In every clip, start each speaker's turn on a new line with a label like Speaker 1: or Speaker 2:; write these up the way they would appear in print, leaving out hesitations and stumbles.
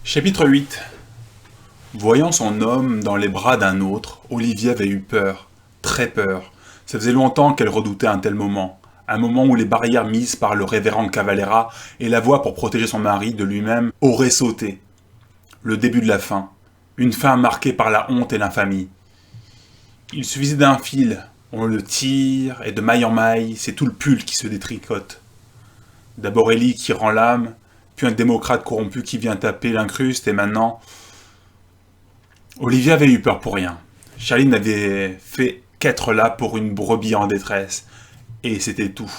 Speaker 1: Chapitre 8. Voyant son homme dans les bras d'un autre, Olivia avait eu peur, très peur. Ça faisait longtemps qu'elle redoutait un tel moment. Un moment où les barrières mises par le révérend Cavalera et la voie pour protéger son mari de lui-même auraient sauté. Le début de la fin. Une fin marquée par la honte et l'infamie. Il suffisait d'un fil, on le tire, et de maille en maille, c'est tout le pull qui se détricote. D'abord Élie qui rend l'âme, puis un démocrate corrompu qui vient taper l'incruste, et maintenant... Olivia avait eu peur pour rien. Charlie n'avait fait qu'être là pour une brebis en détresse. Et c'était tout.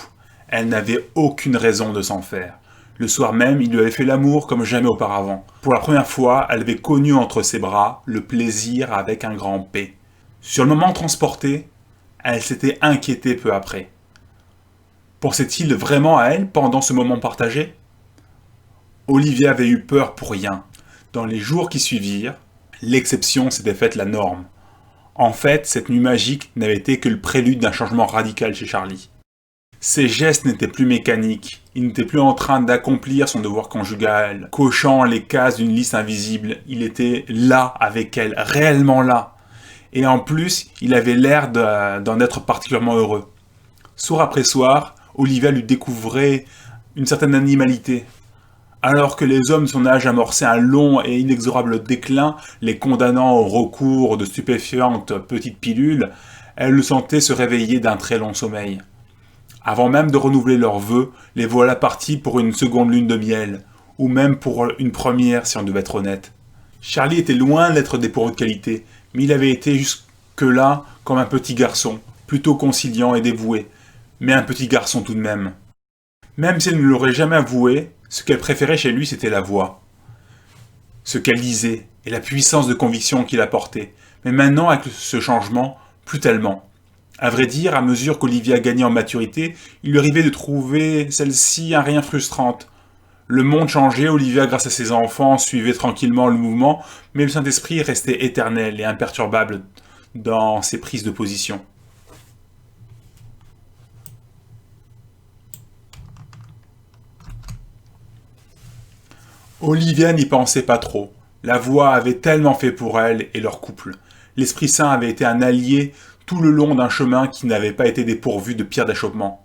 Speaker 1: Elle n'avait aucune raison de s'en faire. Le soir même, il lui avait fait l'amour comme jamais auparavant. Pour la première fois, elle avait connu entre ses bras le plaisir avec un grand P. Sur le moment transporté, elle s'était inquiétée peu après. Pensait-il vraiment à elle pendant ce moment partagé ? Olivia avait eu peur pour rien. Dans les jours qui suivirent, l'exception s'était faite la norme. En fait, cette nuit magique n'avait été que le prélude d'un changement radical chez Charlie. Ses gestes n'étaient plus mécaniques, il n'était plus en train d'accomplir son devoir conjugal, cochant les cases d'une liste invisible, il était là avec elle, réellement là. Et en plus, il avait l'air d'en être particulièrement heureux. Soir après soir, Olivia lui découvrait une certaine animalité. Alors que les hommes de son âge amorçaient un long et inexorable déclin, les condamnant au recours de stupéfiantes petites pilules, elle le sentait se réveiller d'un très long sommeil. Avant même de renouveler leurs vœux, les voilà partis pour une seconde lune de miel, ou même pour une première si on devait être honnête. Charlie était loin d'être dépourvu de qualité, mais il avait été jusque-là comme un petit garçon, plutôt conciliant et dévoué, mais un petit garçon tout de même. Même si elle ne l'aurait jamais avoué, ce qu'elle préférait chez lui, c'était la voix. Ce qu'elle disait, et la puissance de conviction qu'il apportait. Mais maintenant, avec ce changement, plus tellement. À vrai dire, à mesure qu'Olivia gagnait en maturité, il lui arrivait de trouver celle-ci un rien frustrante. Le monde changeait, Olivia, grâce à ses enfants, suivait tranquillement le mouvement, mais le Saint-Esprit restait éternel et imperturbable dans ses prises de position. Olivia n'y pensait pas trop. La voix avait tellement fait pour elle et leur couple. L'Esprit Saint avait été un allié tout le long d'un chemin qui n'avait pas été dépourvu de pierres d'achoppement.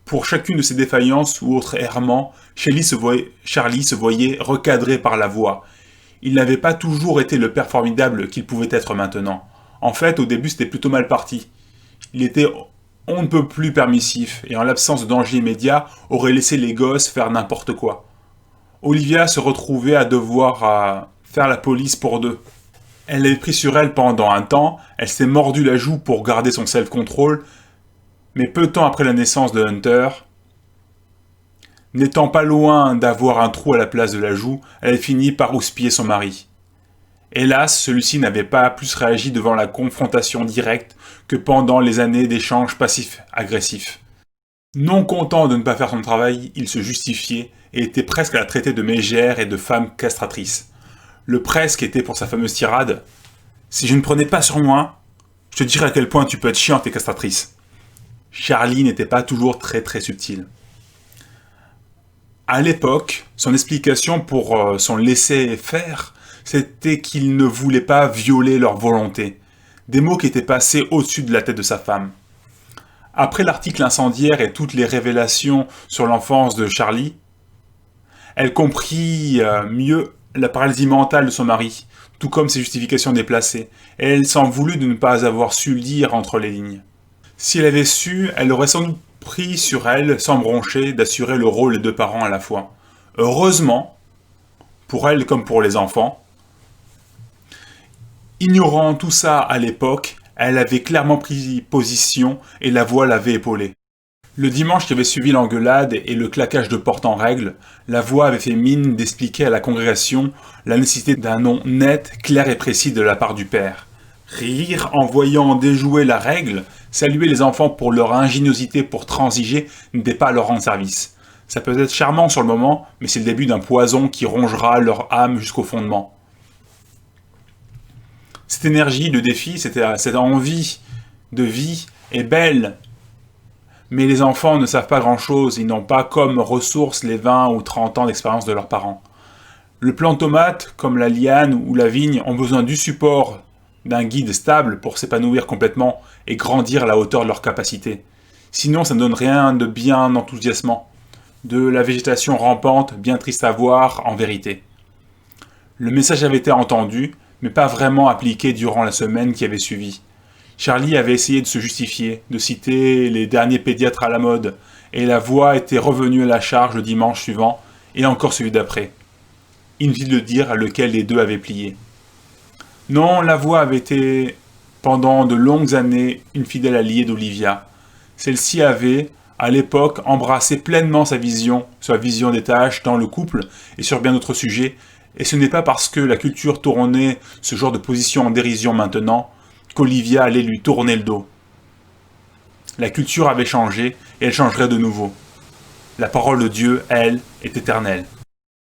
Speaker 1: Pour chacune de ses défaillances ou autres errements, Charlie se voyait recadré par la voix. Il n'avait pas toujours été le père formidable qu'il pouvait être maintenant. En fait, au début, c'était plutôt mal parti. Il était on ne peut plus permissif et en l'absence de danger immédiat, aurait laissé les gosses faire n'importe quoi. Olivia se retrouvait à devoir faire la police pour deux. Elle l'avait pris sur elle pendant un temps, elle s'est mordu la joue pour garder son self-control, mais peu de temps après la naissance de Hunter, n'étant pas loin d'avoir un trou à la place de la joue, elle finit par houspiller son mari. Hélas, celui-ci n'avait pas plus réagi devant la confrontation directe que pendant les années d'échanges passifs-agressifs. Non content de ne pas faire son travail, il se justifiait et était presque à la traiter de mégère et de femme castratrice. Le presque était pour sa fameuse tirade « Si je ne prenais pas sur moi, je te dirais à quel point tu peux être chiante et castratrice. » Charlie n'était pas toujours très subtil. À l'époque, son explication pour son laisser-faire, c'était qu'il ne voulait pas violer leur volonté. Des mots qui étaient passés au-dessus de la tête de sa femme. Après l'article incendiaire et toutes les révélations sur l'enfance de Charlie, elle comprit mieux la paralysie mentale de son mari, tout comme ses justifications déplacées, et elle s'en voulut de ne pas avoir su lire entre les lignes. Si elle avait su, elle aurait sans doute pris sur elle, sans broncher, d'assurer le rôle des deux parents à la fois. Heureusement, pour elle comme pour les enfants, ignorant tout ça à l'époque, elle avait clairement pris position et la voix l'avait épaulée. Le dimanche qui avait suivi l'engueulade et le claquage de porte en règle, la voix avait fait mine d'expliquer à la congrégation la nécessité d'un nom net, clair et précis de la part du père. Rire en voyant déjouer la règle, saluer les enfants pour leur ingéniosité pour transiger n'était pas à leur rendre service. Ça peut être charmant sur le moment, mais c'est le début d'un poison qui rongera leur âme jusqu'au fondement. Cette énergie de défi, cette envie de vie est belle, mais les enfants ne savent pas grand-chose, ils n'ont pas comme ressources les 20 ou 30 ans d'expérience de leurs parents. Le plant tomate, comme la liane ou la vigne, ont besoin du support d'un guide stable pour s'épanouir complètement et grandir à la hauteur de leur capacité. Sinon, ça ne donne rien de bien enthousiasmant. De la végétation rampante, bien triste à voir en vérité. Le message avait été entendu, mais pas vraiment appliqué durant la semaine qui avait suivi. Charlie avait essayé de se justifier, de citer les derniers pédiatres à la mode, et la voix était revenue à la charge le dimanche suivant, et encore celui d'après. Inutile de dire lequel des deux avait plié. Non, la voix avait été, pendant de longues années, une fidèle alliée d'Olivia. Celle-ci avait, à l'époque, embrassé pleinement sa vision des tâches dans le couple et sur bien d'autres sujets, et ce n'est pas parce que la culture tournait ce genre de position en dérision maintenant qu'Olivia allait lui tourner le dos. La culture avait changé et elle changerait de nouveau. La parole de Dieu, elle, est éternelle.